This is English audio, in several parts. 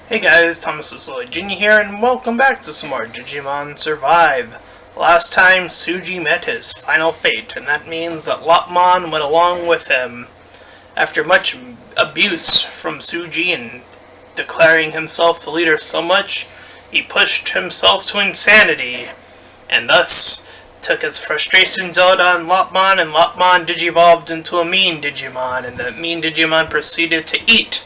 Hey guys, Thomas Jr. here, and welcome back to some more Digimon Survive. Last time, Suji met his final fate, and that means that Lopmon went along with him. After much abuse from Suji and declaring himself the leader so much, he pushed himself to insanity, and thus took his frustrations out on Lopmon, and Lopmon digivolved into a mean Digimon, and the mean Digimon proceeded to eat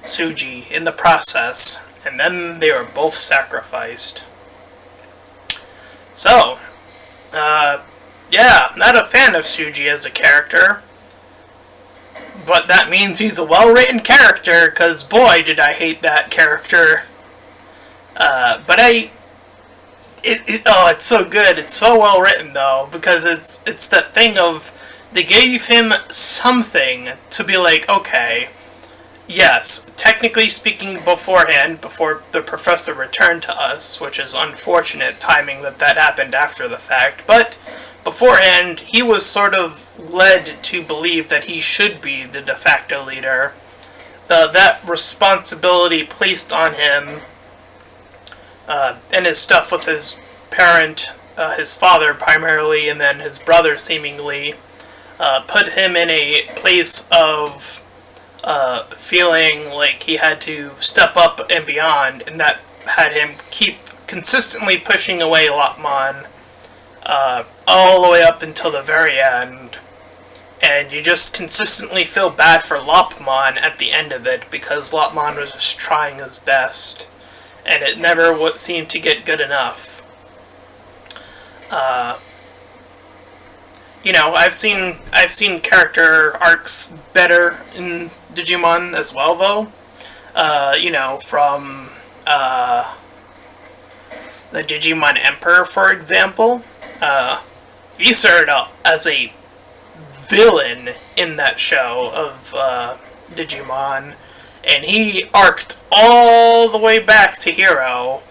Suji in the process, and then they were both sacrificed. So, yeah, not a fan of Suji as a character, but that means he's a well-written character, because boy did I hate that character. It's so good, it's so well written though, because it's that thing of, they gave him something to be like, okay, yes, technically speaking beforehand, before the professor returned to us, which is unfortunate timing that happened after the fact, but beforehand, he was sort of led to believe that he should be the de facto leader. That responsibility placed on him, and his stuff with his parent, his father primarily, and then his brother seemingly, put him in a place of feeling like he had to step up and beyond, and that had him keep consistently pushing away Lopmon all the way up until the very end. And you just consistently feel bad for Lopmon at the end of it, because Lopmon was just trying his best, and it never seemed to get good enough. You know, I've seen character arcs better in Digimon as well, though. You know, from the Digimon Emperor, for example. He started out as a villain in that show of Digimon, and he arced all the way back to hero.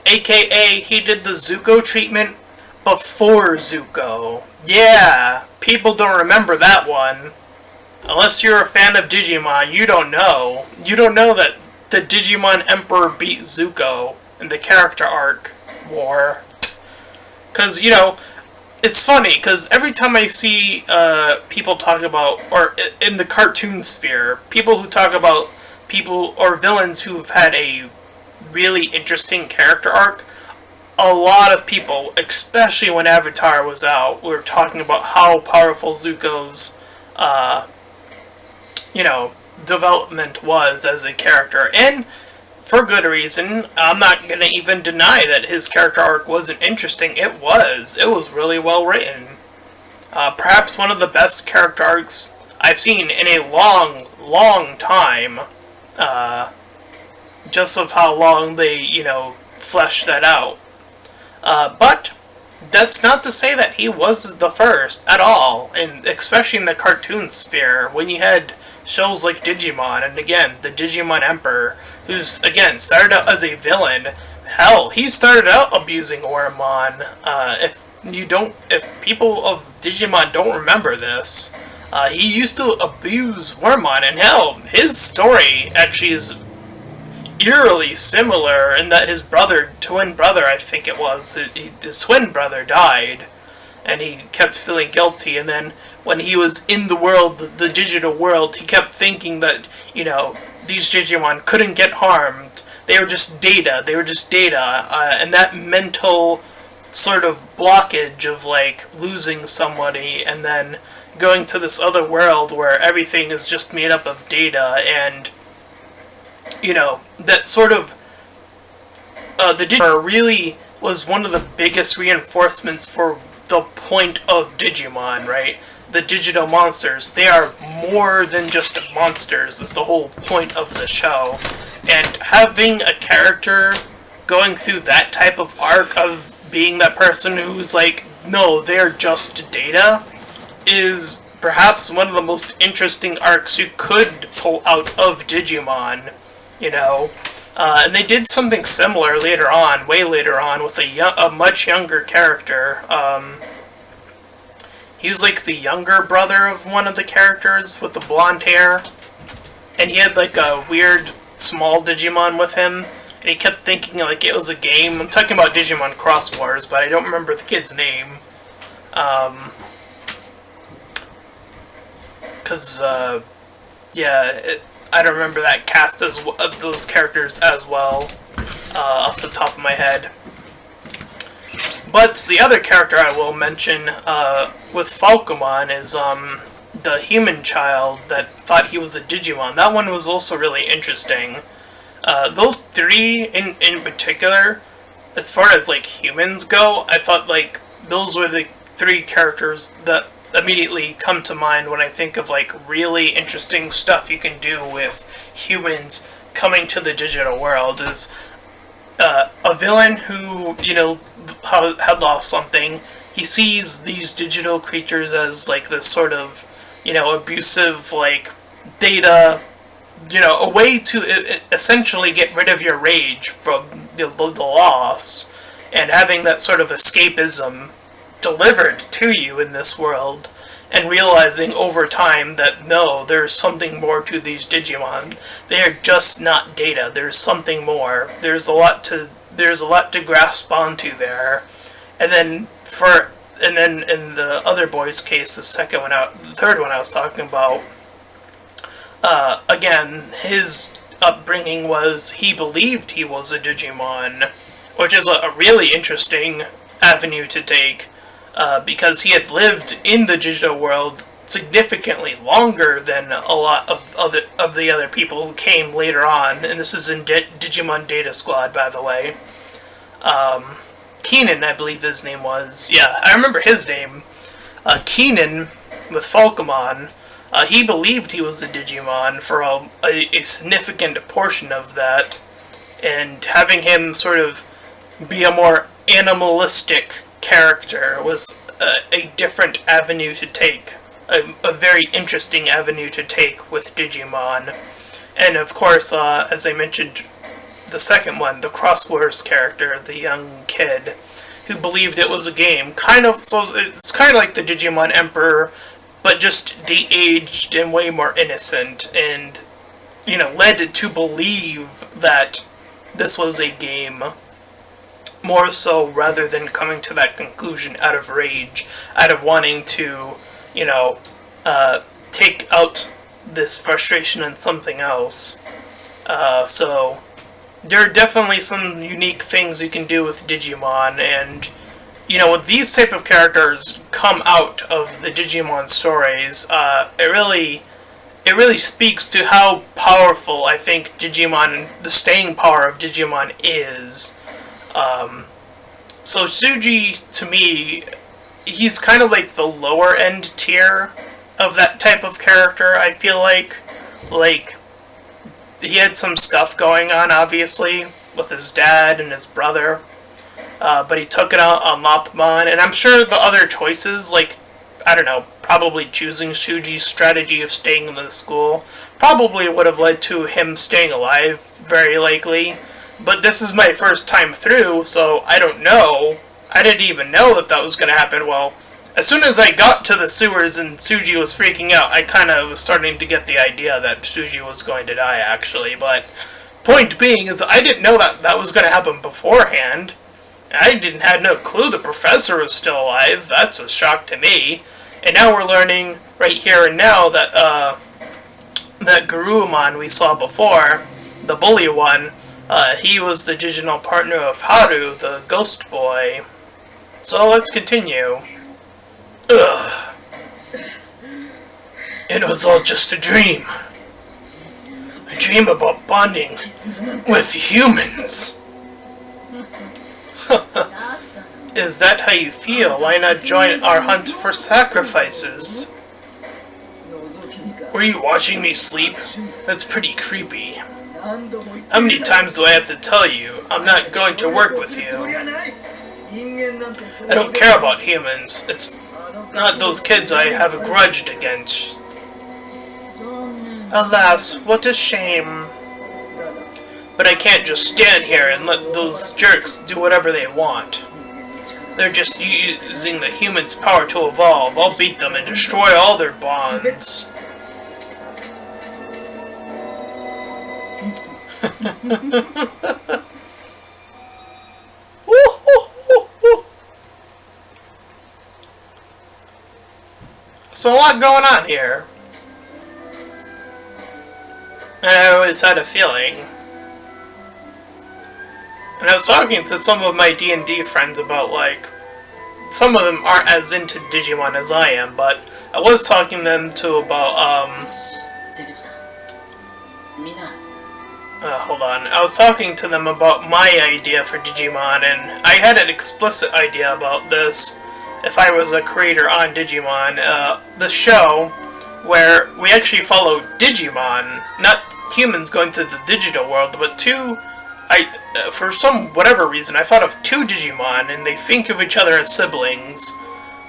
AKA, he did the Zuko treatment before Zuko. Yeah, people don't remember that one. Unless you're a fan of Digimon, you don't know. You don't know that the Digimon Emperor beat Zuko in the character arc war. Because, you know, it's funny, because every time I see people talk about, or in the cartoon sphere, people who talk about people or villains who've had a really interesting character arc, a lot of people, especially when Avatar was out, were talking about how powerful Zuko's, you know, development was as a character, and for good reason. I'm not gonna even deny that his character arc wasn't interesting. It was really well written. Perhaps one of the best character arcs I've seen in a long time. Just of how long they, you know, fleshed that out. But that's not to say that he was the first at all, and especially in the cartoon sphere, when you had shows like Digimon, and again, the Digimon Emperor, who's, again, started out as a villain. Hell, he started out abusing Oromon. If people of Digimon don't remember this, he used to abuse Oromon, and hell, his story actually is eerily similar in that his twin brother, I think it was, his twin brother died, and he kept feeling guilty, and then when he was in the world, the digital world, he kept thinking that, you know, these Digimon couldn't get harmed. They were just data. And that mental sort of blockage of, like, losing somebody and then going to this other world where everything is just made up of data, and, you know, that sort of, the Digimon really was one of the biggest reinforcements for the point of Digimon, right? The digital monsters, they are more than just monsters, is the whole point of the show. And having a character going through that type of arc of being that person who's like, no, they're just data, is perhaps one of the most interesting arcs you could pull out of Digimon, you know. And they did something similar later on, way later on, with a much younger character. He was like the younger brother of one of the characters with the blonde hair. And he had like a weird small Digimon with him, and he kept thinking like it was a game. I'm talking about Digimon Cross Wars, but I don't remember the kid's name. I don't remember that cast of those characters as well, off the top of my head. But the other character I will mention with Falcomon is the human child that thought he was a Digimon. That one was also really interesting. Those three in particular, as far as like humans go, I thought like those were the three characters that immediately come to mind when I think of like really interesting stuff you can do with humans coming to the digital world. Is a villain who, you know, had lost something. He sees these digital creatures as like this sort of, you know, abusive like data, you know, a way to essentially get rid of your rage from the loss, and having that sort of escapism delivered to you in this world, and realizing over time that no, there's something more to these Digimon. They are just not data. There's something more. There's a lot to grasp onto there. And then in the other boy's case, the third one I was talking about, again, his upbringing was he believed he was a Digimon, which is a really interesting avenue to take. Because he had lived in the digital world significantly longer than a lot of the other people who came later on, and this is in Digimon Data Squad, by the way. Keenan, I believe his name was. Yeah, I remember his name. Keenan, with Falcomon, he believed he was a Digimon for a significant portion of that, and having him sort of be a more animalistic character was a different avenue to take, a very interesting avenue to take with Digimon. And of course, as I mentioned, the second one, the Cross Wars character, the young kid who believed it was a game, so it's kind of like the Digimon Emperor, but just de-aged and way more innocent, and, you know, led to believe that this was a game more so, rather than coming to that conclusion out of rage, out of wanting to, you know, take out this frustration on something else. So there are definitely some unique things you can do with Digimon, and, you know, when these type of characters come out of the Digimon stories, it really speaks to how powerful I think Digimon, the staying power of Digimon is. So Tsuji, to me, he's kind of like the lower end tier of that type of character, I feel like. Like, he had some stuff going on, obviously, with his dad and his brother, but he took it out on Lopamon, and I'm sure the other choices, like, I don't know, probably choosing Tsuji's strategy of staying in the school, probably would have led to him staying alive, very likely. But this is my first time through, so I don't know. I didn't even know that was going to happen. Well, as soon as I got to the sewers and Tsuji was freaking out, I kind of was starting to get the idea that Tsuji was going to die, actually. But point being is I didn't know that was going to happen beforehand. I had no clue the professor was still alive. That's a shock to me. And now we're learning right here and now that that Garurumon we saw before, the bully one, he was the digital partner of Haru, the ghost boy. So let's continue. Ugh. It was all just a dream. A dream about bonding with humans. Is that how you feel? Why not join our hunt for sacrifices? Were you watching me sleep? That's pretty creepy. How many times do I have to tell you I'm not going to work with you? I don't care about humans. It's not those kids I have a grudge against. Alas, what a shame. But I can't just stand here and let those jerks do whatever they want. They're just using the humans' power to evolve. I'll beat them and destroy all their bonds. So a lot going on here. And I always had a feeling. And I was talking to some of my D&D friends about, like, some of them aren't as into Digimon as I am, but I was talking to them too about, hold on. I was talking to them about my idea for Digimon, and I had an explicit idea about this if I was a creator on Digimon. The show where we actually follow Digimon, not humans going through the digital world, but for some whatever reason, I thought of two Digimon, and they think of each other as siblings,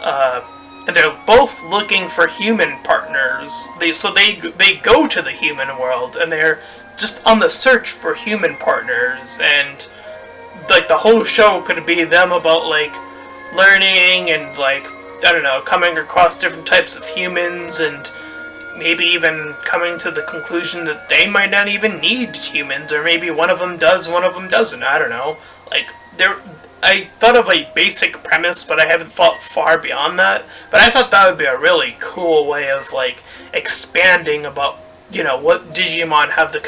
and they're both looking for human partners. So they go to the human world, and they're just on the search for human partners, and like the whole show could be them about like learning and like, I don't know, coming across different types of humans, and maybe even coming to the conclusion that they might not even need humans, or maybe one of them does, one of them doesn't. I don't know. Like, I thought of a basic premise, but I haven't thought far beyond that. But I thought that would be a really cool way of, like, expanding about, you know, what Digimon have the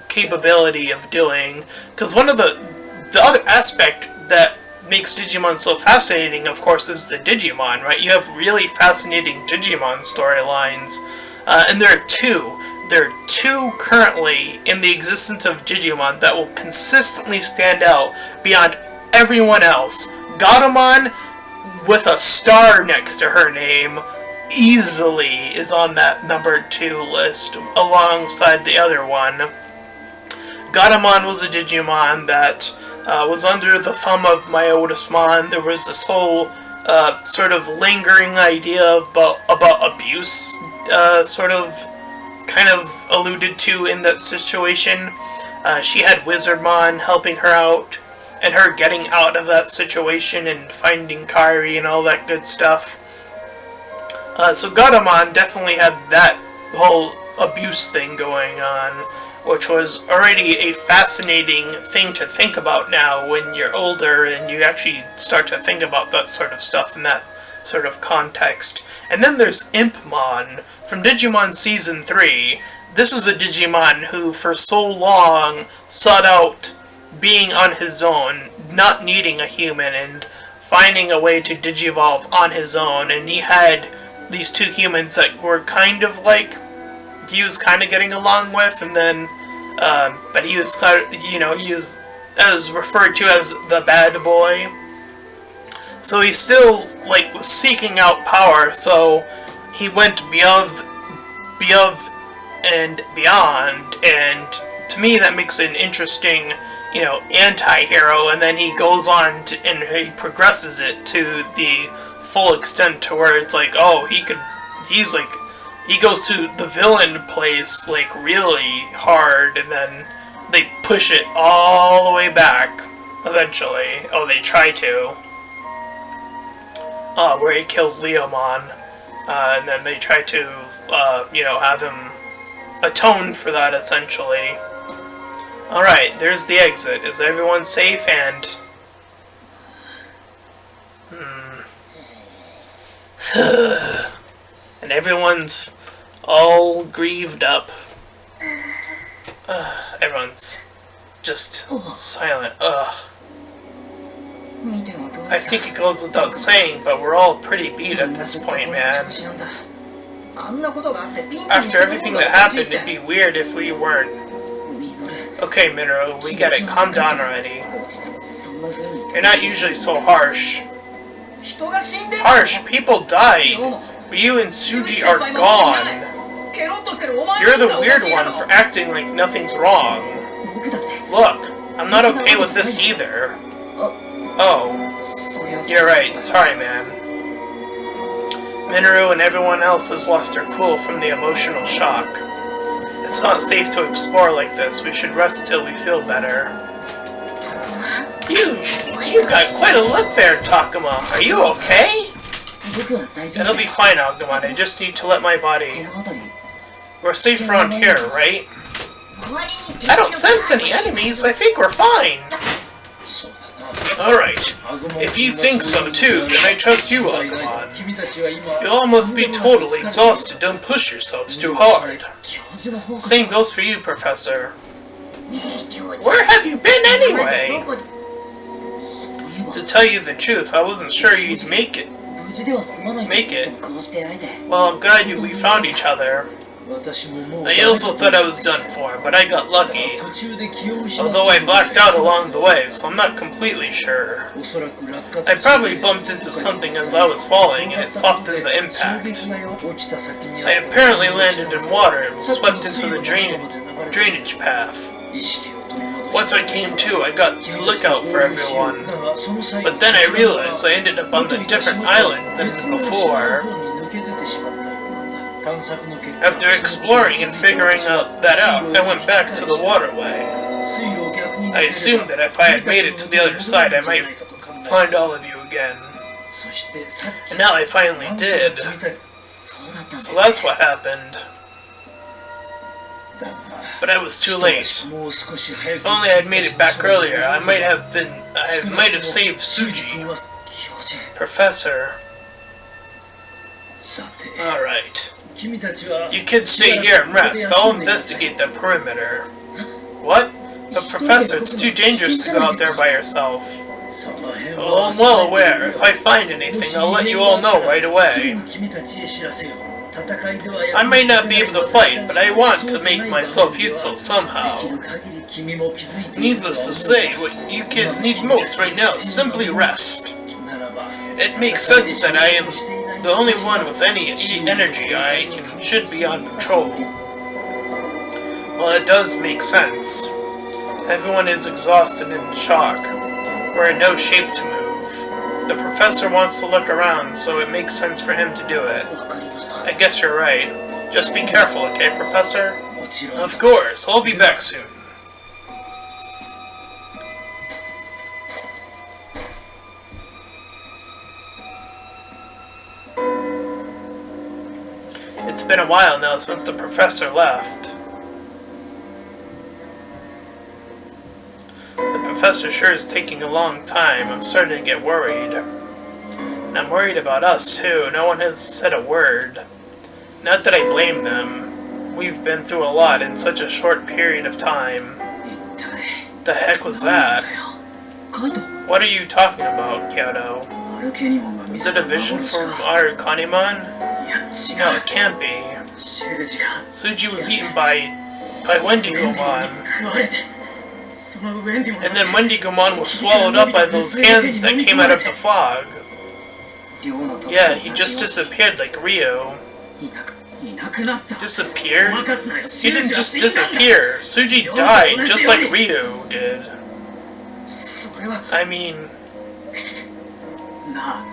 capability of doing. Because one of the other aspect that makes Digimon so fascinating, of course, is the Digimon, right? You have really fascinating Digimon storylines. And there are two. There are two currently in the existence of Digimon that will consistently stand out beyond everyone else. Gatomon, with a star next to her name, easily is on that number 2 list alongside the other one. Gatomon was a Digimon that was under the thumb of my oldest mon. There was this whole sort of lingering idea about abuse, sort of kind of alluded to in that situation. She had Wizardmon helping her out, and her getting out of that situation and finding Kairi and all that good stuff. So Gatomon definitely had that whole abuse thing going on, which was already a fascinating thing to think about now when you're older and you actually start to think about that sort of stuff in that sort of context. And then there's Impmon from Digimon Season 3. This is a Digimon who for so long sought out being on his own, not needing a human, and finding a way to digivolve on his own. And he had these two humans that were kind of like, he was kind of getting along with, and then, but he was kind of, you know, he was as referred to as the bad boy. So he still, like, was seeking out power, so he went beyond and beyond, and to me that makes an interesting, you know, anti-hero, and then he goes on to, and he progresses it to the full extent to where it's like, oh, he goes to the villain place, like, really hard, and then they push it all the way back, eventually. Oh, they try to. Where he kills Leomon, and then they try to, you know, have him atone for that, essentially. Alright, there's the exit. Is everyone safe? And... and everyone's all grieved up. Everyone's just silent. I think it goes without saying, but we're all pretty beat at this point, man. After everything that happened, it'd be weird if we weren't. Okay, Minoru, we get it. Calm down already. You're not usually so harsh. Harsh? People died. Ryu and Suji are gone. You're the weird one for acting like nothing's wrong. Look, I'm not okay with this either. Oh, you're right. Sorry, man. Minoru and everyone else has lost their cool from the emotional shock. It's not safe to explore like this. We should rest till we feel better. You've got quite a look there, Takuma. Are you okay? It'll be fine, Agumon. I just need to let my body... We're safe around here, right? I don't sense any enemies. I think we're fine. Alright. If you think so too, then I trust you, Agumon. You all must be totally exhausted. Don't push yourselves too hard. Same goes for you, Professor. Where have you been anyway? To tell you the truth, I wasn't sure you'd make it. Well, I'm glad we found each other. I also thought I was done for, but I got lucky. Although I blacked out along the way, so I'm not completely sure. I probably bumped into something as I was falling, and it softened the impact. I apparently landed in water and was swept into the drainage path. Once I came to, I got to look out for everyone. But then I realized I ended up on a different island than before. After exploring and figuring that out, I went back to the waterway. I assumed that if I had made it to the other side, I might find all of you again. And now I finally did. So that's what happened. But I was too late. If only I had made it back earlier, I might have saved Tsuji. Professor. Alright. You kids stay here and rest. I'll investigate the perimeter. What? But Professor, it's too dangerous to go out there by yourself. Oh, I'm well aware. If I find anything, I'll let you all know right away. I may not be able to fight, but I want to make myself useful somehow. Needless to say, what you kids need most right now is simply rest. It makes sense that I am the only one with any energy should be on patrol. Well, it does make sense. Everyone is exhausted and in shock. We're in no shape to move. The professor wants to look around, so it makes sense for him to do it. I guess you're right. Just be careful, okay, Professor? Of course. I'll be back soon. It's been a while now since the professor left. The professor sure is taking a long time. I'm starting to get worried. And I'm worried about us too. No one has said a word. Not that I blame them. We've been through a lot in such a short period of time. The heck was that? What are you talking about, Kyoto? Is it a vision from our Kanimon? No, it can't be. Tsuji was eaten by Wendigomon. And then Wendigomon was swallowed up by those hands that came out of the fog. Yeah, he just disappeared like Ryo. Disappeared? He didn't just disappear. Tsuji died just like Ryo did. I mean...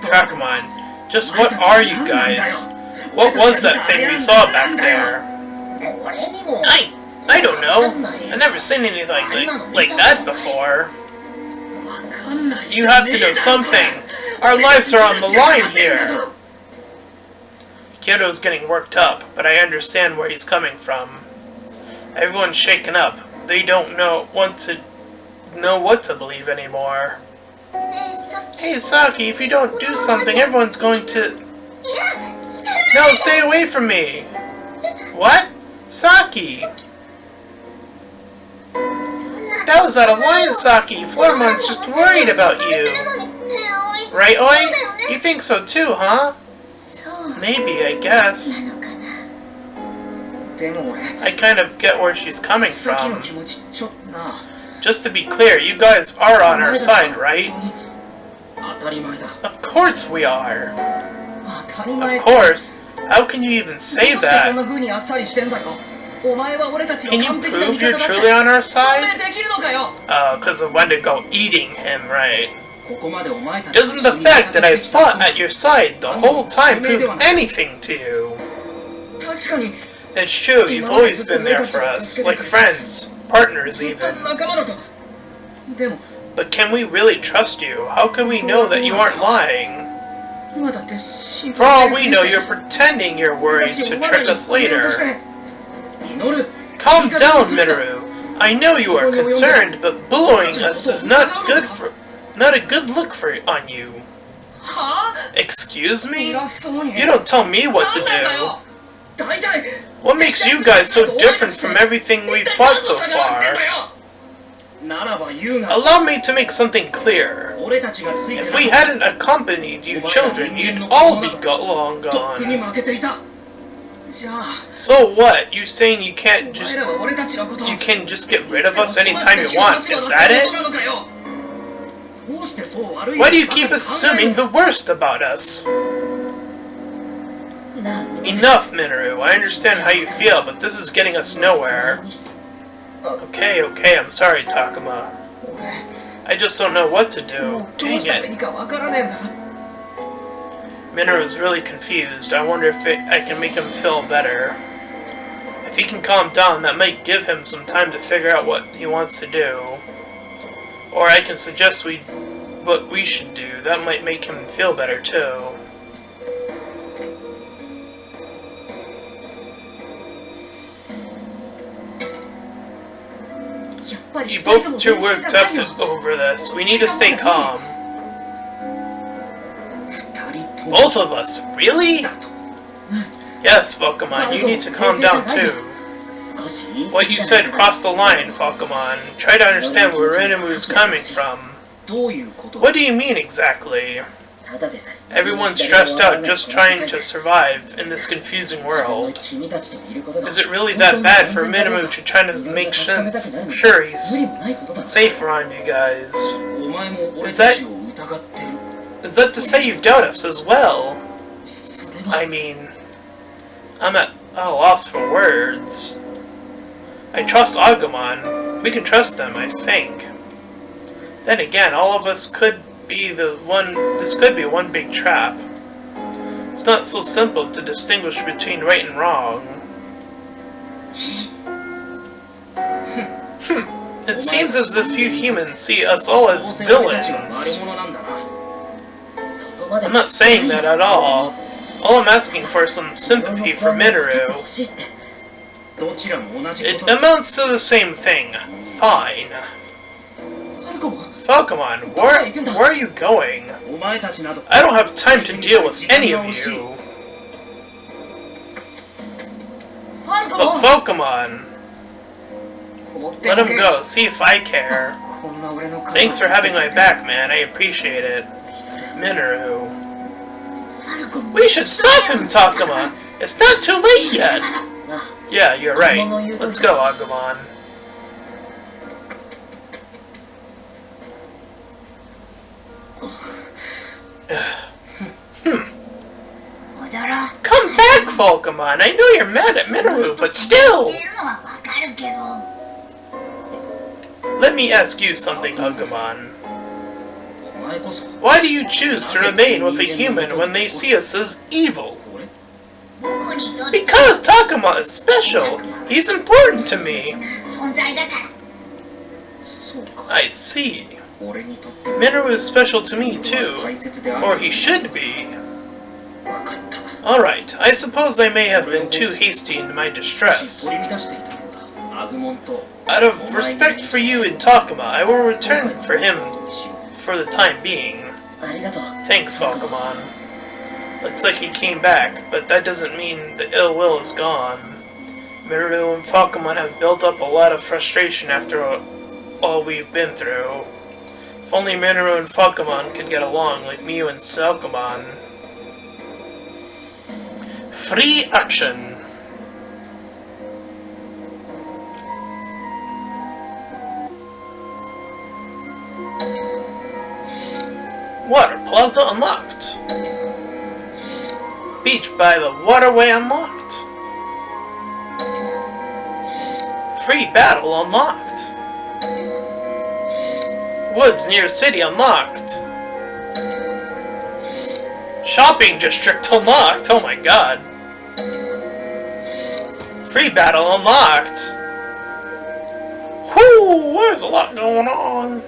Trakamon, just what are you guys? What was that thing we saw back there? I don't know. I've never seen anything like that before. You have to know something. Our lives are on the line here. Kyoto's getting worked up, but I understand where he's coming from. Everyone's shaken up. They don't know what to believe anymore. Hey Saki, if you don't do something, everyone's going to... No, stay away from me! What? Saki! That was out of line, Saki! Floormon's just worried about you! Right, Oi? You think so too, huh? Maybe, I guess. I kind of get where she's coming from. Just to be clear, you guys are on our side, right? Of course we are! Of course? How can you even say that? Can you prove you're truly on our side? Because of Wendigo eating him, right? Doesn't the fact that I've fought at your side the whole time prove anything to you? It's true, you've always been there for us, like friends, partners even. But can we really trust you? How can we know that you aren't lying? For all we know, you're pretending you're worried to trick us later. Calm down, Minoru. I know you are concerned, but bullying us is not a good look on you. Excuse me? You don't tell me what to do. What makes you guys so different from everything we've fought so far? Allow me to make something clear. If we hadn't accompanied you children, you'd all be long gone. So what? You saying you can just get rid of us anytime you want? Is that it? Why do you keep assuming the worst about us? Enough, Minoru. I understand how you feel, but this is getting us nowhere. Okay, I'm sorry, Takuma. I just don't know what to do. Dang it. Minoru's really confused. I wonder if I can make him feel better. If he can calm down, that might give him some time to figure out what he wants to do. Or I can suggest what we should do. That might make him feel better too. You both too worked up over this. We need to stay calm. Both of us? Really? Yes, Falcomon, you need to calm down too. What you said crossed the line, Falcomon. Try to understand where Renimu's coming from. What do you mean exactly? Everyone's stressed out just trying to survive in this confusing world. Is it really that bad for Minimu to try to make sure he's safe around you guys? Is that to say you doubt us as well? I mean, I'm at a loss for words. I trust Agumon. We can trust them, I think. Then again, all of us could be this could be one big trap. It's not so simple to distinguish between right and wrong. It seems as if you humans see us all as villains. I'm not saying that at all. All I'm asking for is some sympathy for Minoru. It amounts to the same thing. Fine. Falcomon, where are you going? I don't have time to deal with any of you. But Falcomon, let him go, see if I care. Thanks for having my back, man, I appreciate it. Minoru. We should stop him, Takuma! It's not too late yet! Yeah, you're right. Let's go, Agumon. Come back, Falcomon! I know you're mad at Minoru, but still! Let me ask you something, Agumon. Why do you choose to remain with a human when they see us as evil? Because Takuma is special. He's important to me. I see. Minoru is special to me too. Or he should be. Alright, I suppose I may have been too hasty in my distress. Out of respect for you and Takuma, I will return for him for the time being. Thanks, Falcomon. Looks like he came back, but that doesn't mean the ill will is gone. Minoru and Falcomon have built up a lot of frustration after all we've been through. If only Minoru and Falcomon could get along like Miu and Falcomon. Free action! Water Plaza unlocked. Beach by the waterway unlocked. Free battle unlocked. Woods near city unlocked. Shopping district unlocked. Oh my god. Free battle unlocked. Whoo, there's a lot going on.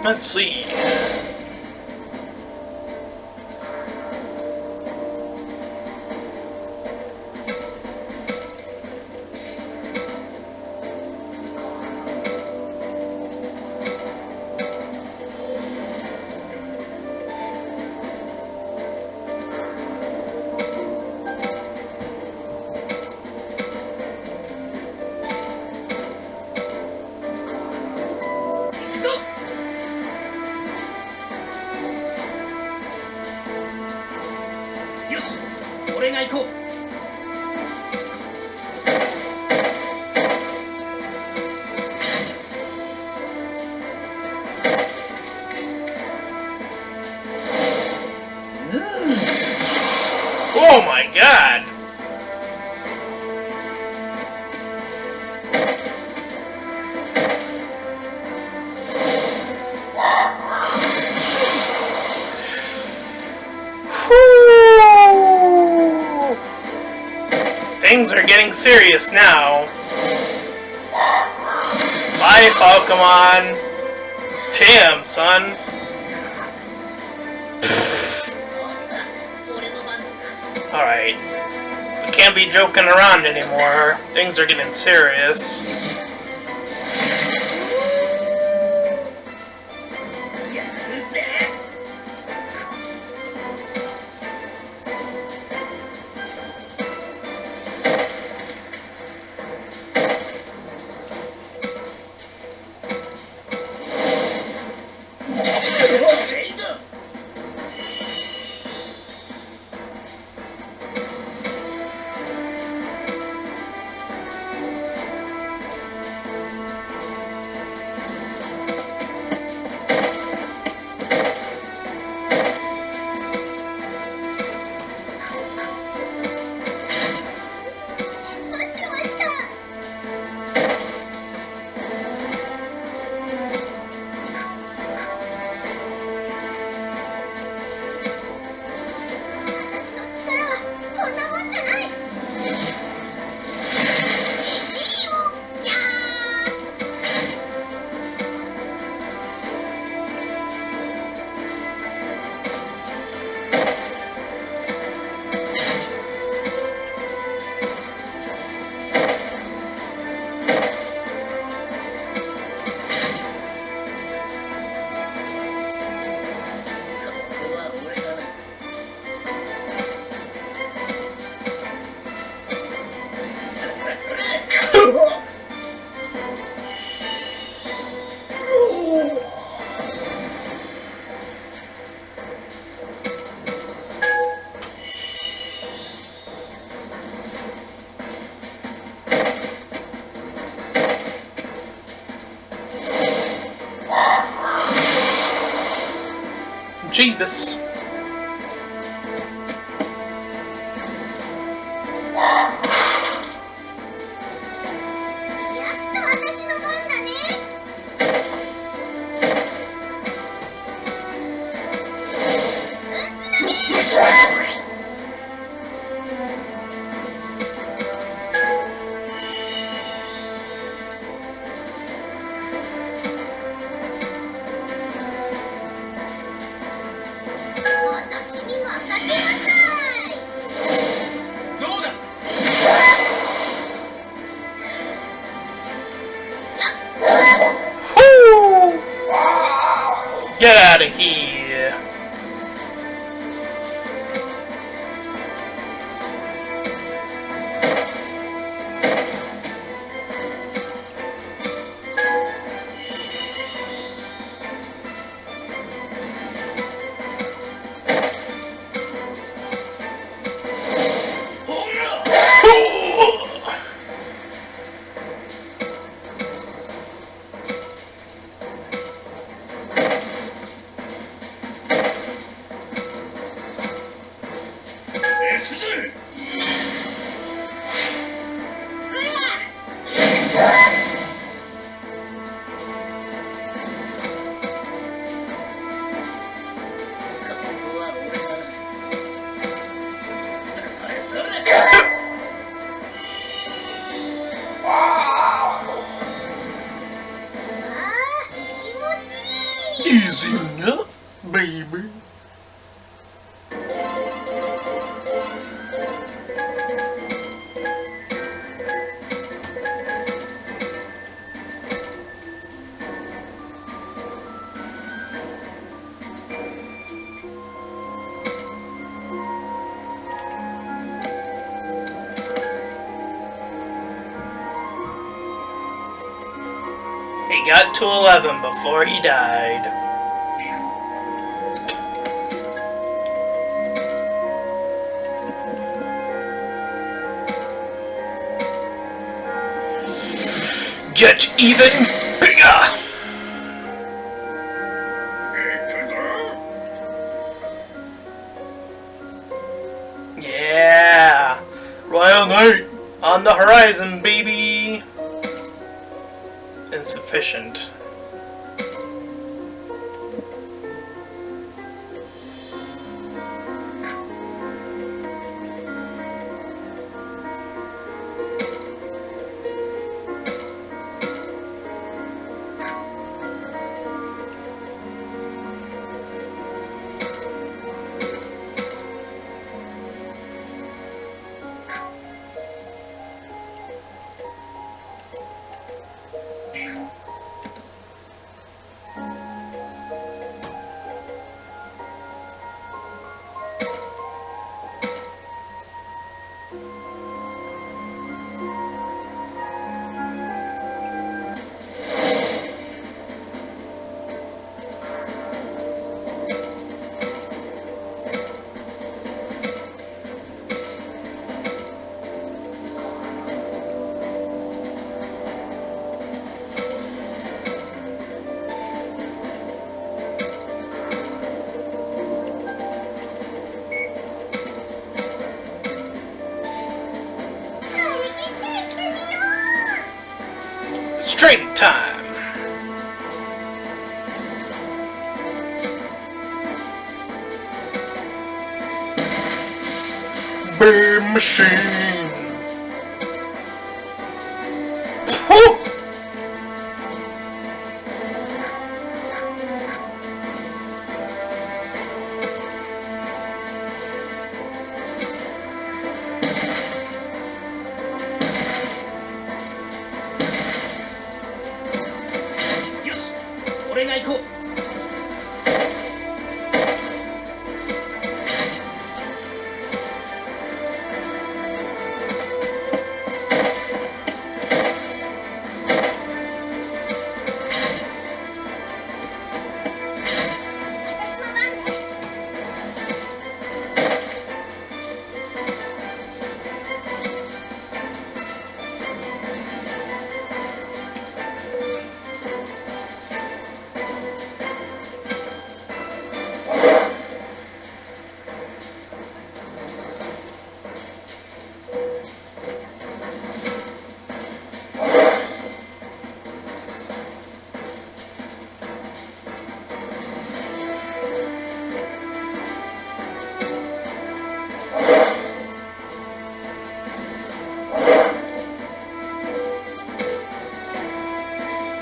Let's see. Oh my god! Whew. Things are getting serious now. Bye, Falcomon. Damn, son. Alright. We can't be joking around anymore. Things are getting serious. Jeebus. Get out of here! Easy enough, baby. He got to 11 before he died. Get even bigger! Yeah! Royal Knight on the horizon, baby! Insufficient. It's training time! Beam machine! Woo! Yes! 俺が行こう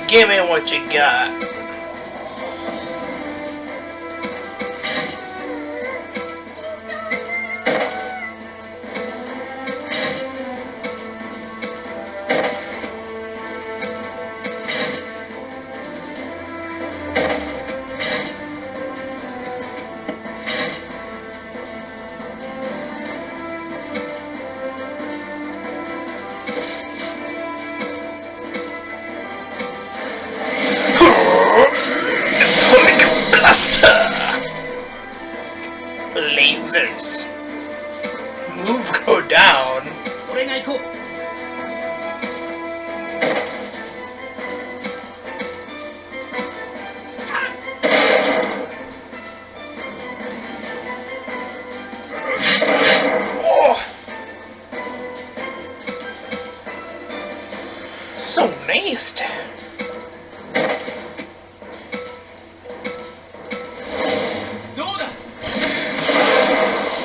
Give me what you got. Lasers. Move, go down. 俺が行こう Oh. So nasty.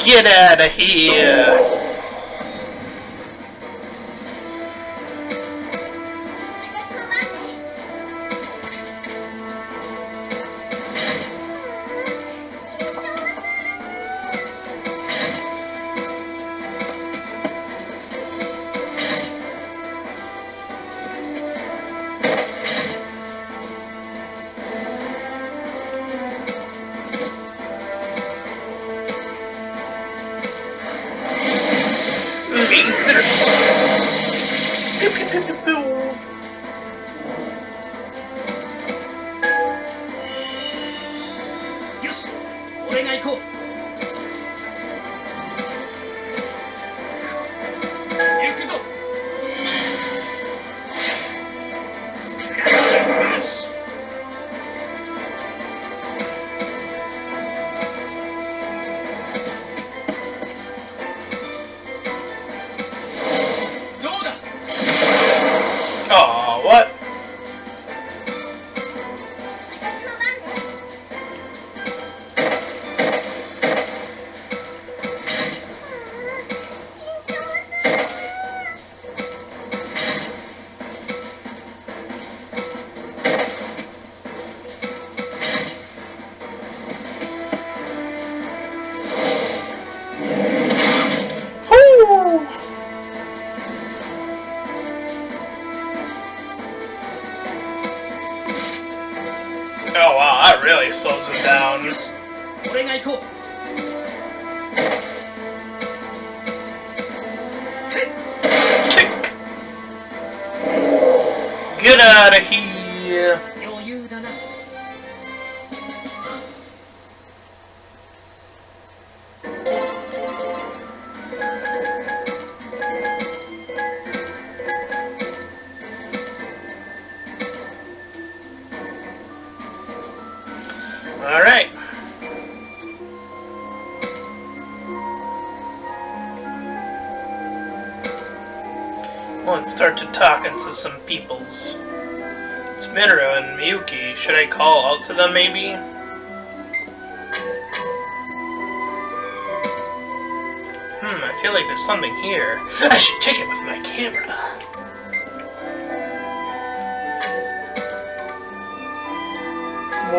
Get out of here! Scissors! Pew, pew, pew, pew, pew. Yoshi, 俺が行こう。行くぞ。スクラッチスマッシュ。どうだ。 Aw, what? 私の番ね。緊張する。Woo! Oh wow, that really slows him down. よし、俺が行こう。 Kick! Get out of here! 余裕だな。 Alright. Let's start to talking to some peoples. It's Minoru and Miyuki. Should I call out to them maybe? I feel like there's something here. I should take it with my camera.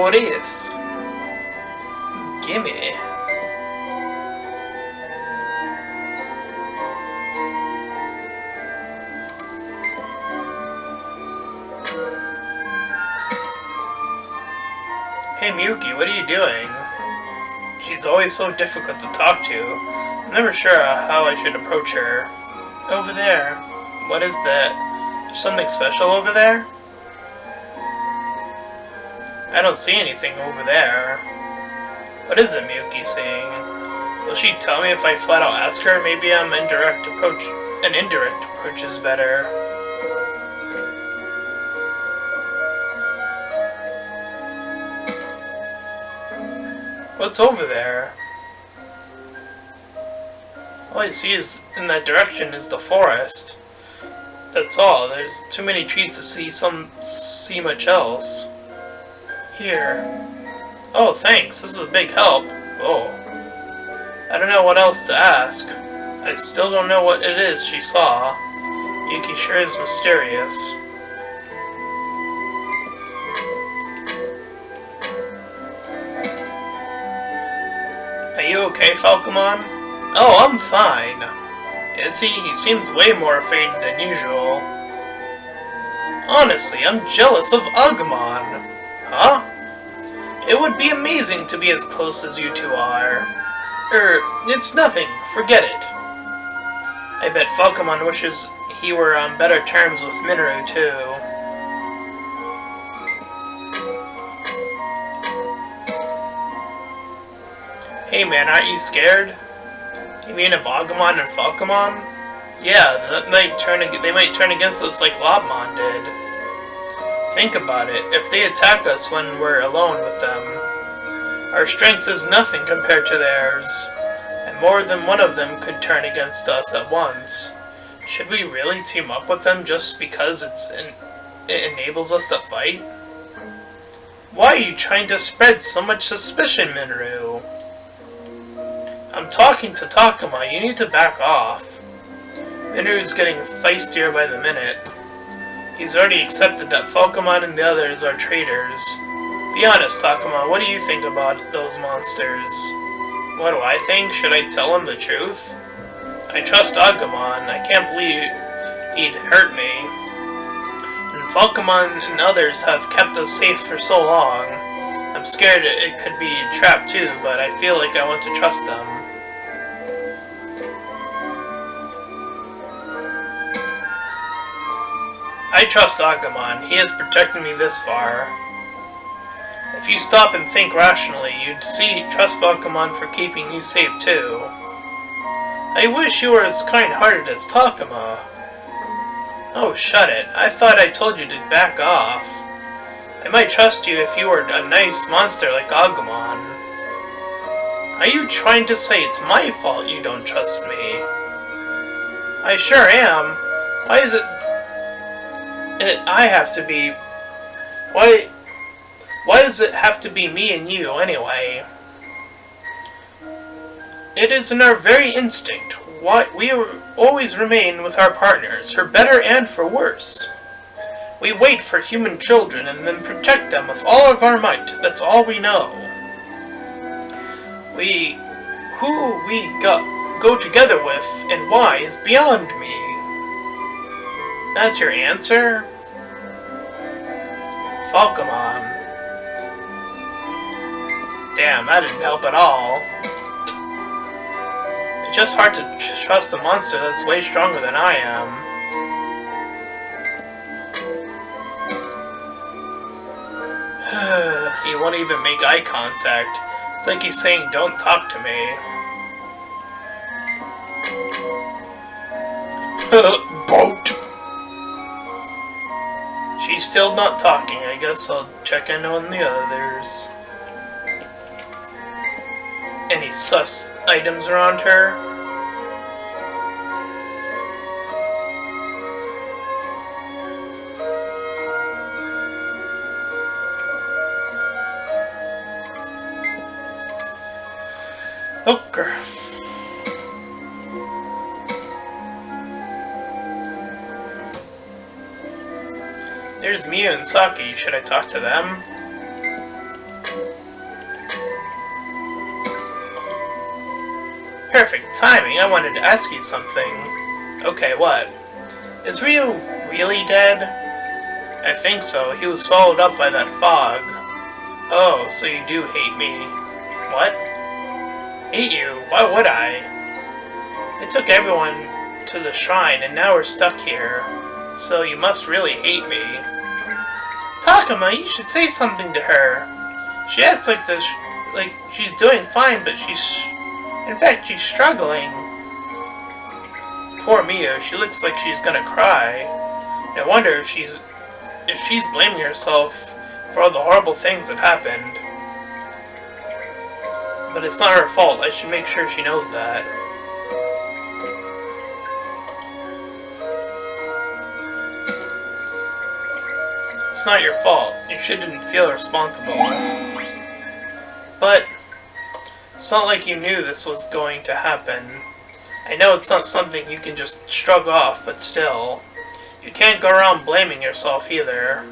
What is? Gimme. Hey Miyuki, what are you doing? She's always so difficult to talk to. I'm never sure how I should approach her. Over there. What is that? There's something special over there? I don't see anything over there. What is it Miyuki saying? Will she tell me if I flat out ask her? Maybe an indirect approach is better. What's over there? All I see is in that direction is the forest. That's all. There's too many trees to see much else. Here. Oh, thanks. This is a big help. Oh. I don't know what else to ask. I still don't know what it is she saw. Yuki sure is mysterious. Are you okay, Falcomon? Oh, I'm fine. Is he? He seems way more afraid than usual. Honestly, I'm jealous of Agumon. Huh? It would be amazing to be as close as you two are. It's nothing. Forget it. I bet Falcomon wishes he were on better terms with Minoru, too. Hey man, aren't you scared? You mean of Agumon and Falcomon? Yeah, they might turn against us like Lobmon did. Think about it. If they attack us when we're alone with them, our strength is nothing compared to theirs, and more than one of them could turn against us at once. Should we really team up with them just because it enables us to fight? Why are you trying to spread so much suspicion, Minoru? I'm talking to Takuma. You need to back off. Minoru's getting feistier by the minute. He's already accepted that Falcomon and the others are traitors. Be honest, Takuma, what do you think about those monsters? What do I think? Should I tell him the truth? I trust Agumon. I can't believe he'd hurt me. And Falcomon and others have kept us safe for so long. I'm scared it could be a trap too, but I feel like I want to trust them. I trust Agumon. He has protected me this far. If you stop and think rationally, you'd trust Agumon for keeping you safe too. I wish you were as kind-hearted as Takuma. Oh, shut it. I thought I told you to back off. I might trust you if you were a nice monster like Agumon. Are you trying to say it's my fault you don't trust me? I sure am. Why is it I have to be... Why does it have to be me and you, anyway? It is in our very instinct. Why we always remain with our partners, for better and for worse. We wait for human children and then protect them with all of our might. That's all we know. Who we go together with and why is beyond me. That's your answer? Falcomon. Damn, that didn't help at all. It's just hard to trust a monster that's way stronger than I am. He won't even make eye contact. It's like he's saying, don't talk to me. Boat! She's still not talking. I guess I'll check in on the others. Any sus items around her? Okay. There's Mia and Saki. Should I talk to them? Perfect timing. I wanted to ask you something. Okay, what? Is Ryo really dead? I think so. He was swallowed up by that fog. Oh, so you do hate me. What? Hate you? Why would I? I took everyone to the shrine and now we're stuck here. So you must really hate me. Takuma, you should say something to her. She acts like she's doing fine, but in fact, she's struggling. Poor Mio, she looks like she's gonna cry. I wonder if she's blaming herself for all the horrible things that happened. But it's not her fault. I should make sure she knows that. It's not your fault. You shouldn't feel responsible. But it's not like you knew this was going to happen. I know it's not something you can just shrug off, but still. You can't go around blaming yourself either.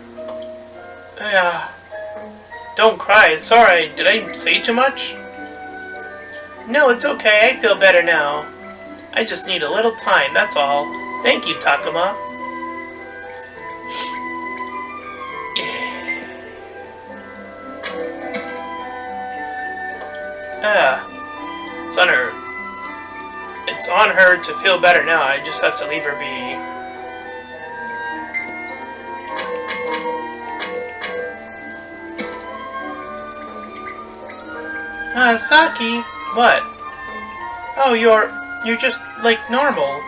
Yeah. Don't cry. It's alright. Did I say too much? No, it's okay. I feel better now. I just need a little time, that's all. Thank you, Takuma. It's on her to feel better now. I just have to leave her be. Saki, what? Oh, you're just like normal.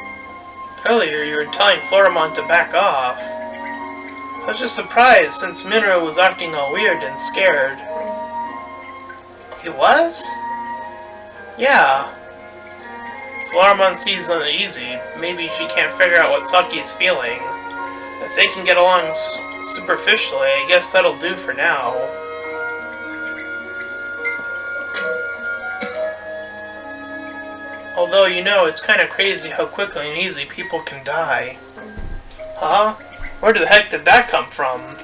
Earlier you were telling Floramon to back off. I was just surprised since Minro was acting all weird and scared. He was? Yeah. Floramon seems uneasy. Maybe she can't figure out what Saki is feeling. If they can get along superficially, I guess that'll do for now. Although, you know, it's kind of crazy how quickly and easy people can die. Huh? Where the heck did that come from?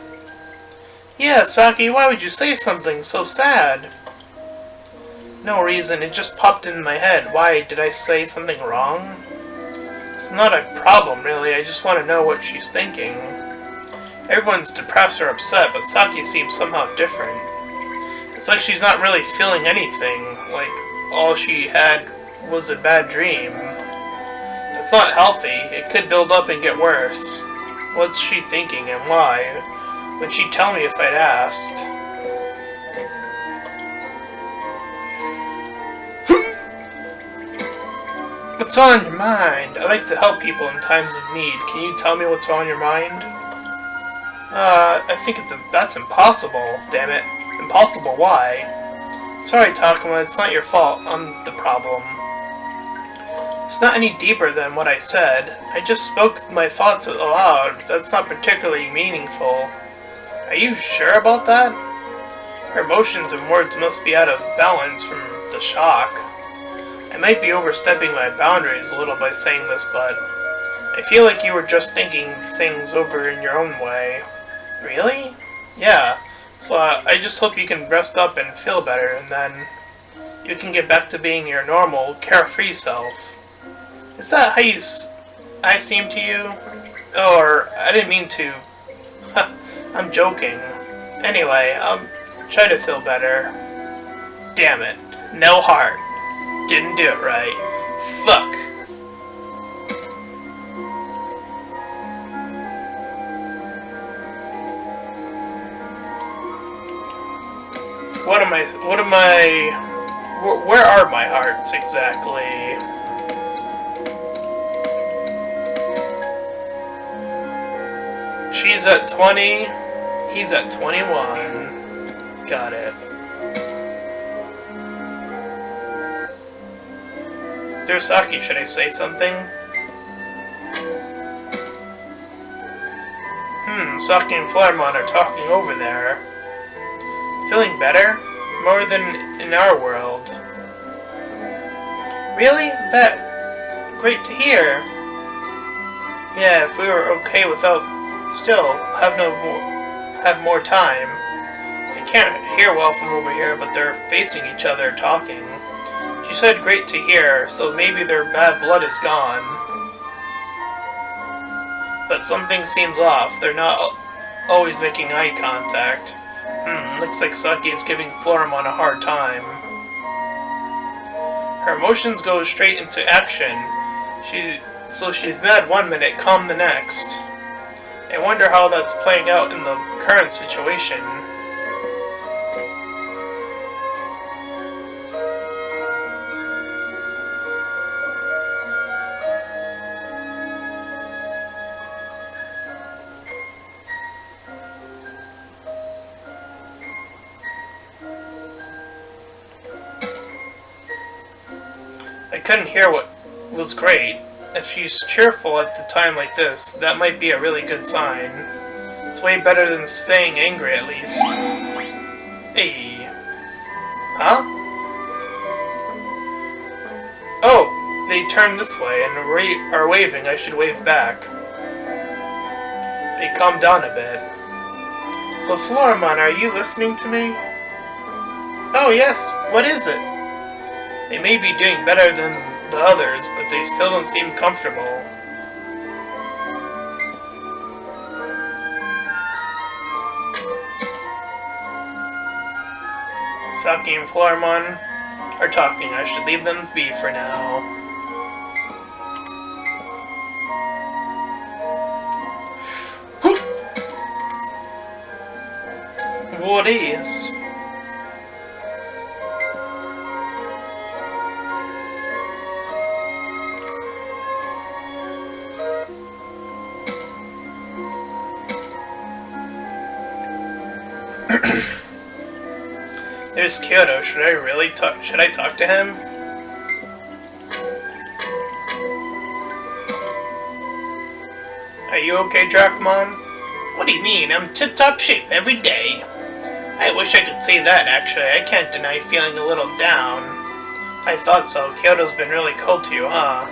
Yeah, Saki, why would you say something so sad? No reason, it just popped in my head. Why, did I say something wrong? It's not a problem, really. I just want to know what she's thinking. Everyone's depressed or upset, but Saki seems somehow different. It's like she's not really feeling anything. Like, all she had was a bad dream. It's not healthy. It could build up and get worse. What's she thinking and why? Would she tell me if I'd asked? What's on your mind? I like to help people in times of need. Can you tell me what's on your mind? I think that's impossible. Damn it. Impossible, why? Sorry, Takuma, it's not your fault. I'm the problem. It's not any deeper than what I said. I just spoke my thoughts aloud. That's not particularly meaningful. Are you sure about that? Her emotions and words must be out of balance from the shock. I might be overstepping my boundaries a little by saying this, but I feel like you were just thinking things over in your own way. Really? Yeah. So I just hope you can rest up and feel better, and then you can get back to being your normal, carefree self. Is that how I seem to you? Or, I didn't mean to. I'm joking. Anyway, I'll try to feel better. Damn it. No heart. Didn't do it right. Fuck. Where are my hearts exactly? She's at 20, he's at 21. Got it. Durasaki, should I say something? Saki and Flarmon are talking over there. Feeling better? More than in our world. Really? That... great to hear. Yeah, if we were okay without... still, have more time. I can't hear well from over here, but they're facing each other talking. She said great to hear, so maybe their bad blood is gone. But something seems off. They're not always making eye contact. Looks like Saki is giving Floramon a hard time. Her emotions go straight into action. So she's mad one minute, calm the next. I wonder how that's playing out in the current situation. I couldn't hear what was great. If she's cheerful at the time like this, that might be a really good sign. It's way better than staying angry, at least. Hey. Huh? Oh, they turned this way and are waving. I should wave back. They calmed down a bit. So, Floramon, are you listening to me? Oh, yes. What is it? They may be doing better than the others, but they still don't seem comfortable. Saki and Floramon are talking. I should leave them be for now. What is? There's Kyoto. Should I talk to him? Are you okay, Drachmon? What do you mean? I'm tip-top shape every day. I wish I could say that, actually. I can't deny feeling a little down. I thought so. Kyoto's been really cold to you, huh?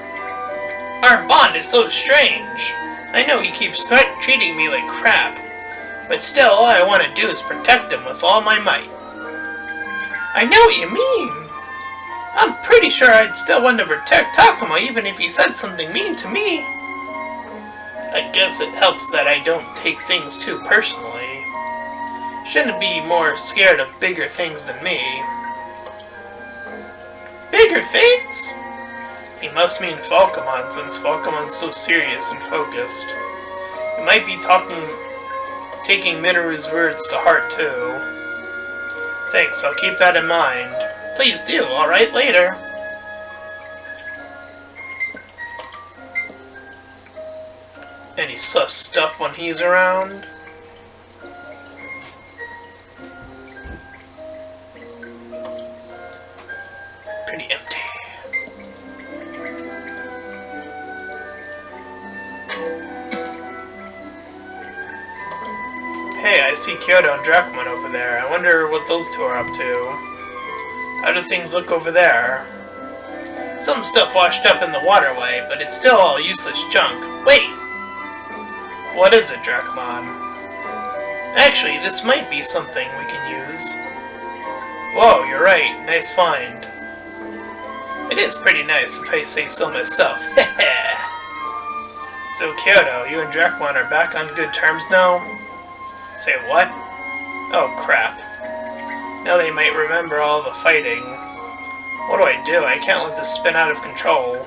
Our bond is so strange. I know he keeps treating me like crap. But still, all I want to do is protect him with all my might. I know what you mean. I'm pretty sure I'd still want to protect Takuma even if he said something mean to me. I guess it helps that I don't take things too personally. Shouldn't be more scared of bigger things than me. Bigger things? He must mean Falcomon, since Falcomon's so serious and focused. You might be taking Minoru's words to heart too. Thanks, I'll keep that in mind. Please do, alright, later. Any sus stuff when he's around? Pretty empty. Hey, I see Kyoto and Drachmon over there. I wonder what those two are up to. How do things look over there? Some stuff washed up in the waterway, but it's still all useless junk. Wait! What is it, Drachmon? Actually, this might be something we can use. Whoa, you're right. Nice find. It is pretty nice if I say so myself. So, Kyoto, you and Drachmon are back on good terms now? Say what? Oh, crap. Now they might remember all the fighting. What do? I can't let this spin out of control.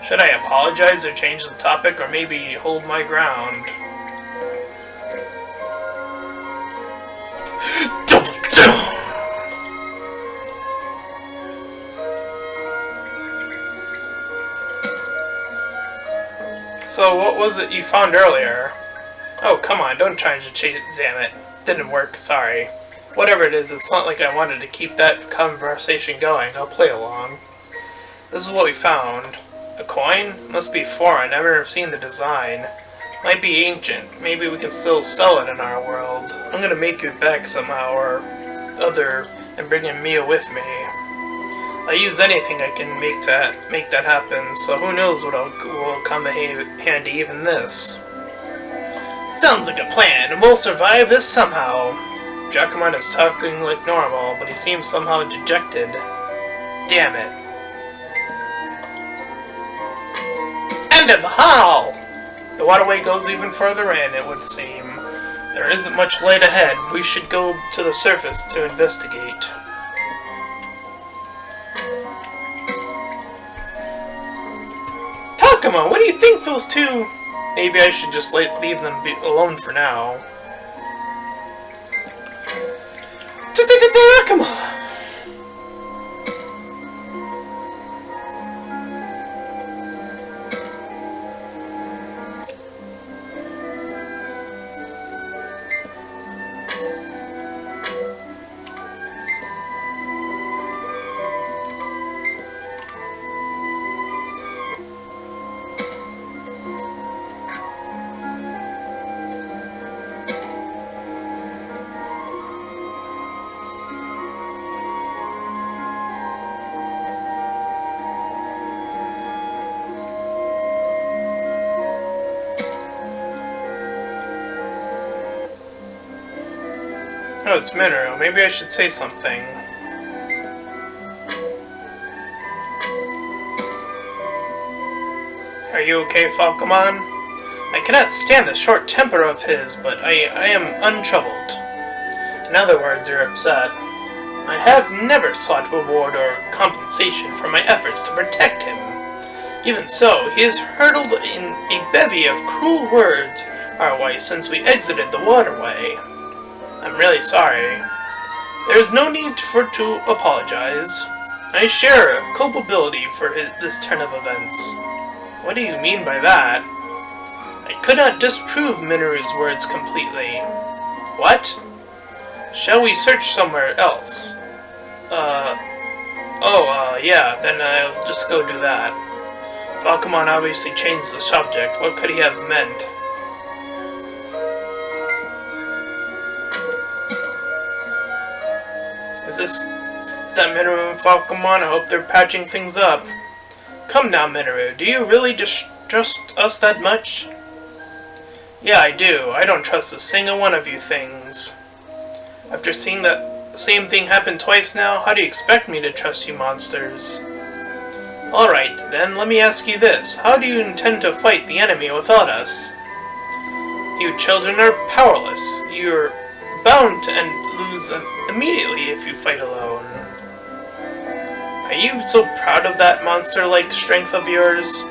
Should I apologize or change the topic or maybe hold my ground? So, what was it you found earlier? Oh, come on, don't try to cheat. Damn it. Didn't work, sorry. Whatever it is, it's not like I wanted to keep that conversation going. I'll play along. This is what we found. A coin? Must be foreign. I've never seen the design. Might be ancient. Maybe we can still sell it in our world. I'm gonna make it back somehow or other and bring in Mia with me. I use anything I can make that happen, so who knows what will come in handy, even this. Sounds like a plan, and we'll survive this somehow. Drachmon is talking like normal, but he seems somehow dejected. Damn it. End of the hall! The waterway goes even further in, it would seem. There isn't much light ahead. We should go to the surface to investigate. Takuma, what do you think those two... Maybe I should just leave them alone for now. Come on. Oh, it's Minoru. Maybe I should say something. Are you okay, Falcomon? I cannot stand the short temper of his, but I am untroubled. In other words, you're upset. I have never sought reward or compensation for my efforts to protect him. Even so, he has hurled in a bevy of cruel words our way since we exited the waterway. I'm really sorry. There is no need to apologize. I share culpability for this turn of events. What do you mean by that? I could not disprove Minoru's words completely. What? Shall we search somewhere else? Yeah, then I'll just go do that. Falcomon obviously changed the subject. What could he have meant? Is that Minoru and Falcomon? I hope they're patching things up. Come now, Minoru, do you really distrust us that much? Yeah, I do. I don't trust a single one of you things. After seeing that same thing happen twice now, how do you expect me to trust you monsters? Alright, then let me ask you this. How do you intend to fight the enemy without us? You children are powerless. You're bound to lose immediately if you fight alone. Are you so proud of that monster-like strength of yours?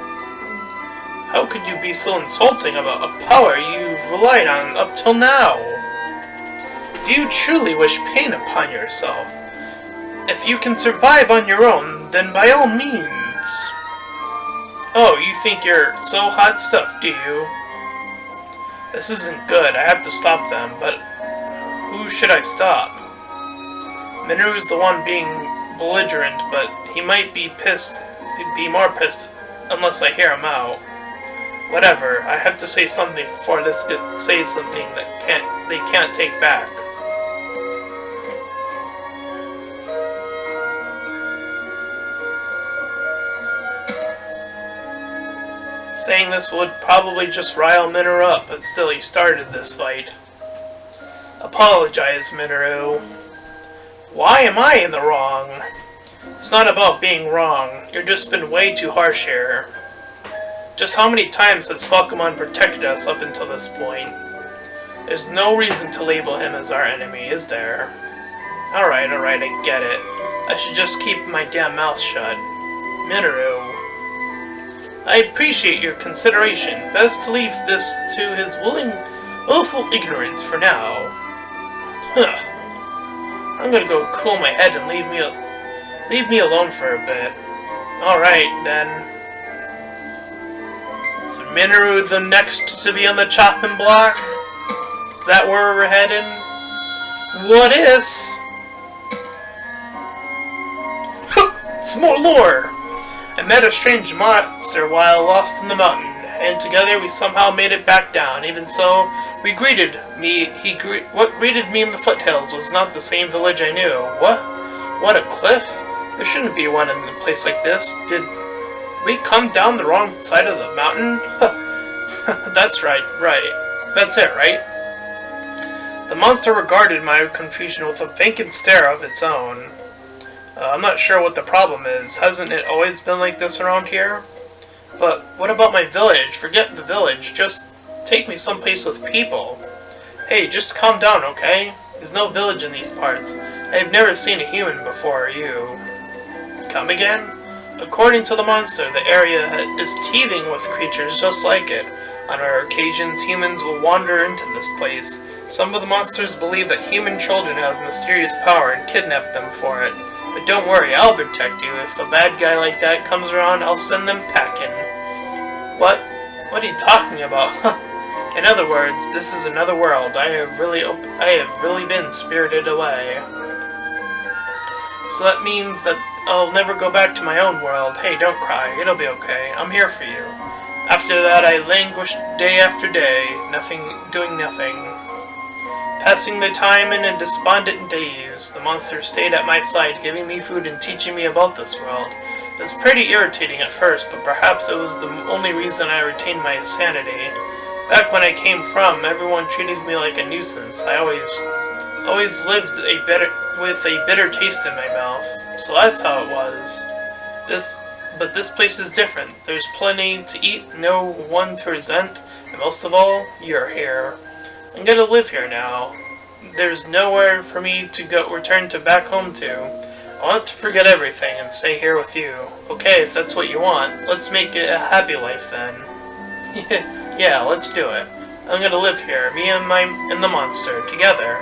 How could you be so insulting about a power you relied on up till now. Do you truly wish pain upon yourself? If you can survive on your own, then by all means. Oh, you think you're so hot stuff, do you? This isn't good. I have to stop them, but who should I stop? Minoru's the one being belligerent, but he might be pissed. He'd be more pissed unless I hear him out. Whatever. I have to say something before this says something that they can't take back. Saying this would probably just rile Minoru up, but still he started this fight. Apologize, Minoru. Why am I in the wrong? It's not about being wrong. You've just been way too harsh here. Just how many times has Falcomon protected us up until this point? There's no reason to label him as our enemy, is there? Alright, I get it. I should just keep my damn mouth shut. Minoru. I appreciate your consideration. Best to leave this to his willful ignorance for now. Huh. I'm gonna go cool my head and leave me alone for a bit. Alright, then. Is Minoru the next to be on the chopping block? Is that where we're heading? What is? It's more lore! I met a strange monster while lost in the mountain, and together we somehow made it back down. Even so, what greeted me in the foothills was not the same village I knew. What? What, a cliff? There shouldn't be one in a place like this. Did we come down the wrong side of the mountain? That's right. That's it, right? The monster regarded my confusion with a vacant stare of its own. I'm not sure what the problem is. Hasn't it always been like this around here? But what about my village? Forget the village. Just take me someplace with people. Hey, just calm down, okay? There's no village in these parts. I've never seen a human before you. Come again? According to the monster, the area is teeming with creatures just like it. On rare occasions, humans will wander into this place. Some of the monsters believe that human children have mysterious power and kidnap them for it. But don't worry, I'll protect you. If a bad guy like that comes around, I'll send them packing. What? What are you talking about? In other words, this is another world. I have really been spirited away. So that means that I'll never go back to my own world. Hey, don't cry. It'll be okay. I'm here for you. After that, I languished day after day, doing nothing. Passing the time in a despondent daze, the monster stayed at my side, giving me food and teaching me about this world. It was pretty irritating at first, but perhaps it was the only reason I retained my sanity. Back when I came from, everyone treated me like a nuisance. I always lived with a bitter taste in my mouth. So that's how it was. But this place is different. There's plenty to eat, no one to resent, and most of all, you're here. I'm gonna live here now. There's nowhere for me to return back home to. I want to forget everything and stay here with you. Okay, if that's what you want, let's make it a happy life then. Yeah, let's do it. I'm gonna live here, me and the monster, together.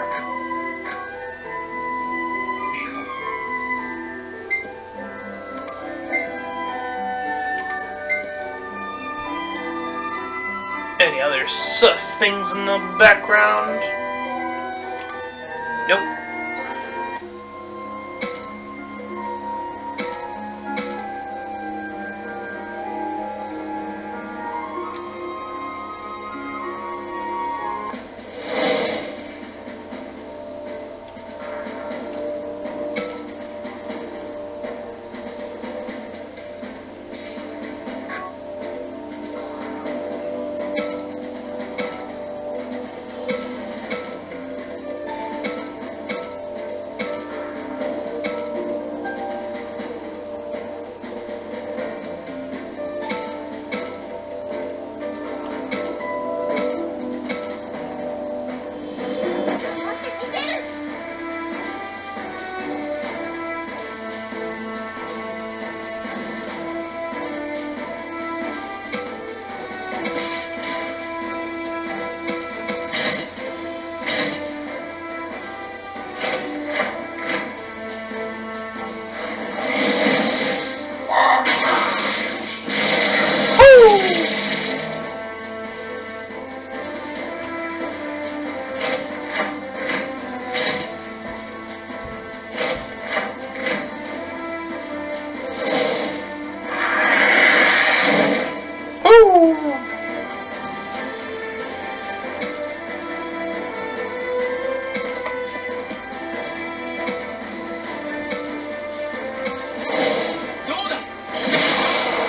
Any other sus things in the background? Nope.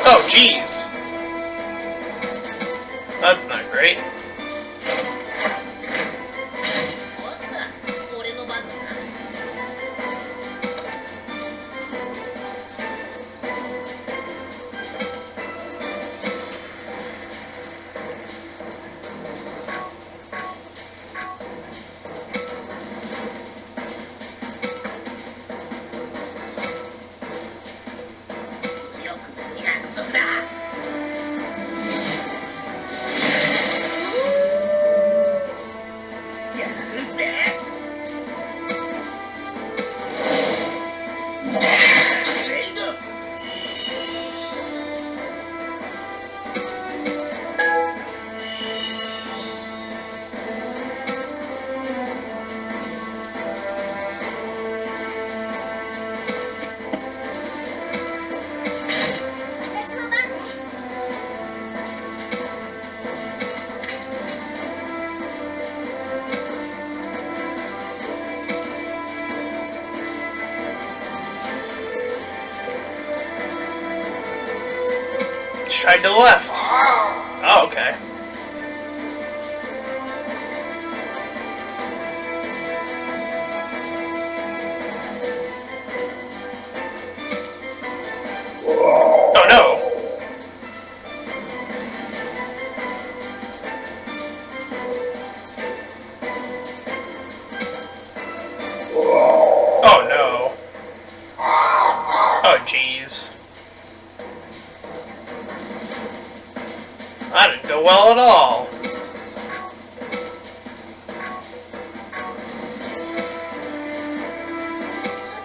Oh, jeez. That's not great. おった俺の番だな。強くなる約束だ。やるぜ。レイド。私の番ね。Just tried to the left. Oh, okay. Oh no. Oh no. Oh jeez. That didn't go well at all.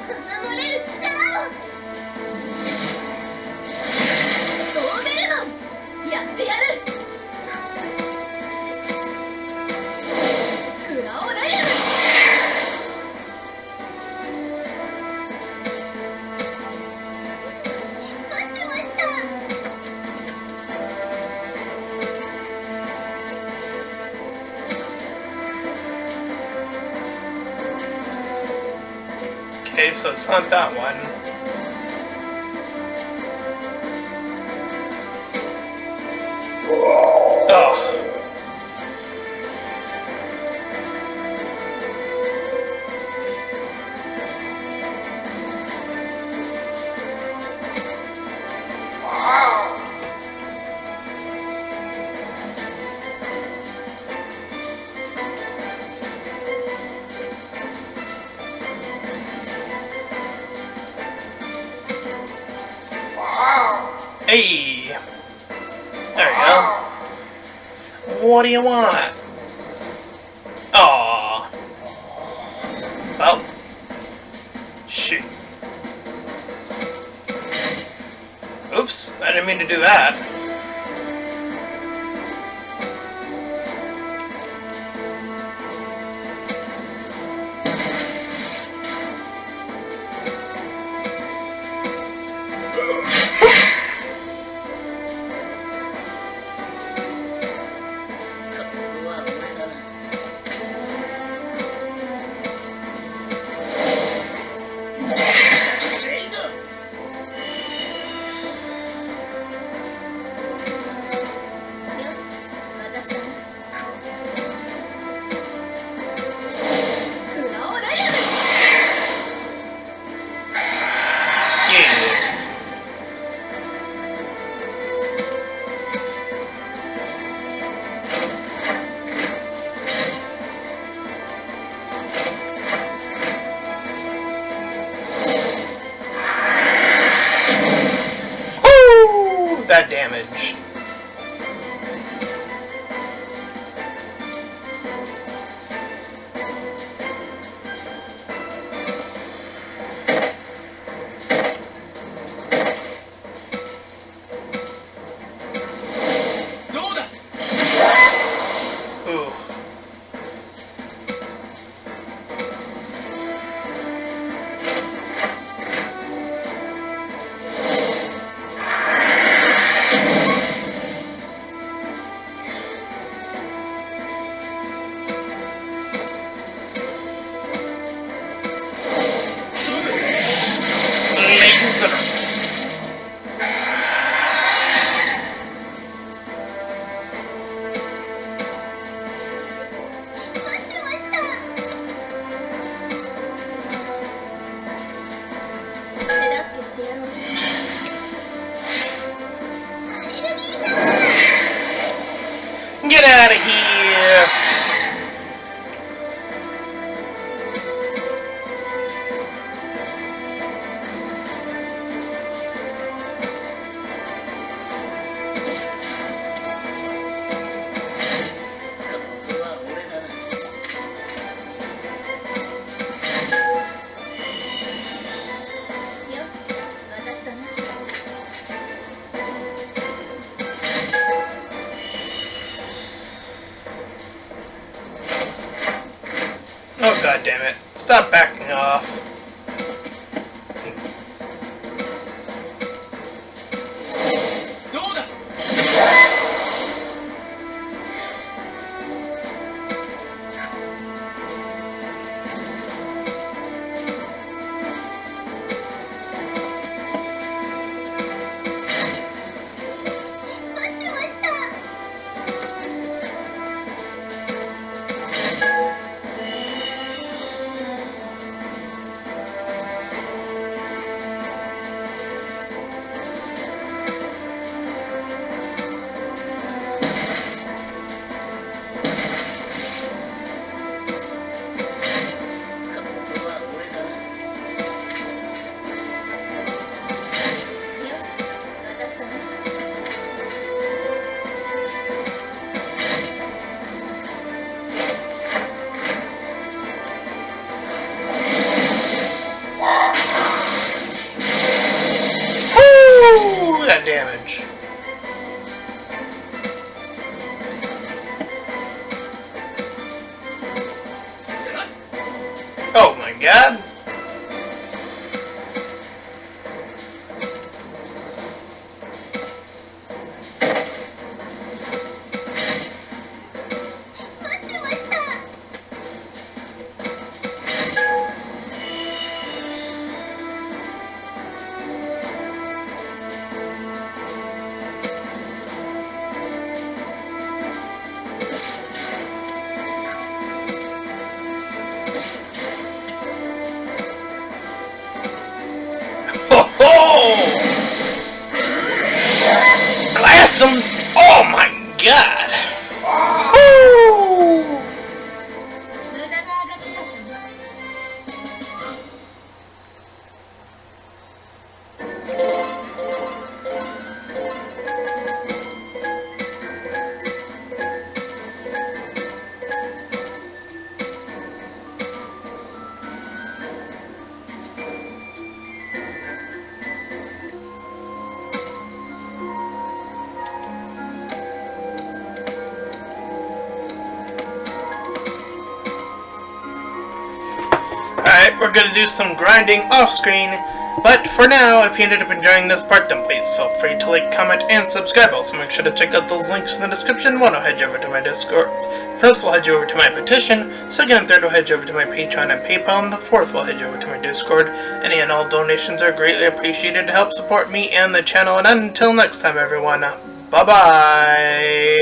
守れる力を。ドーベルマンやってやる。クラオラリアム。待ってました。Okay, so it's not that one. Ugh. Hey! There you go. What do you want? Aww. Well. Shoot. Oops, I didn't mean to do that. That damage. Oof. してやろう。アレルギーじゃない。 Get out of here! Oh, god damn it. Stop backing off. That damage. Oh my god. Blast them! Oh my god! Woo! Alright, we're gonna do some grinding off screen, but for now, if you ended up enjoying this part, then please feel free to like, comment, and subscribe. Also, make sure to check out those links in the description. One will head you over to my Discord. First, we'll head you over to my petition. Second and third will head you over to my Patreon and PayPal, and the fourth will head you over to my Discord. Any and all donations are greatly appreciated to help support me and the channel, and until next time, everyone, bye-bye!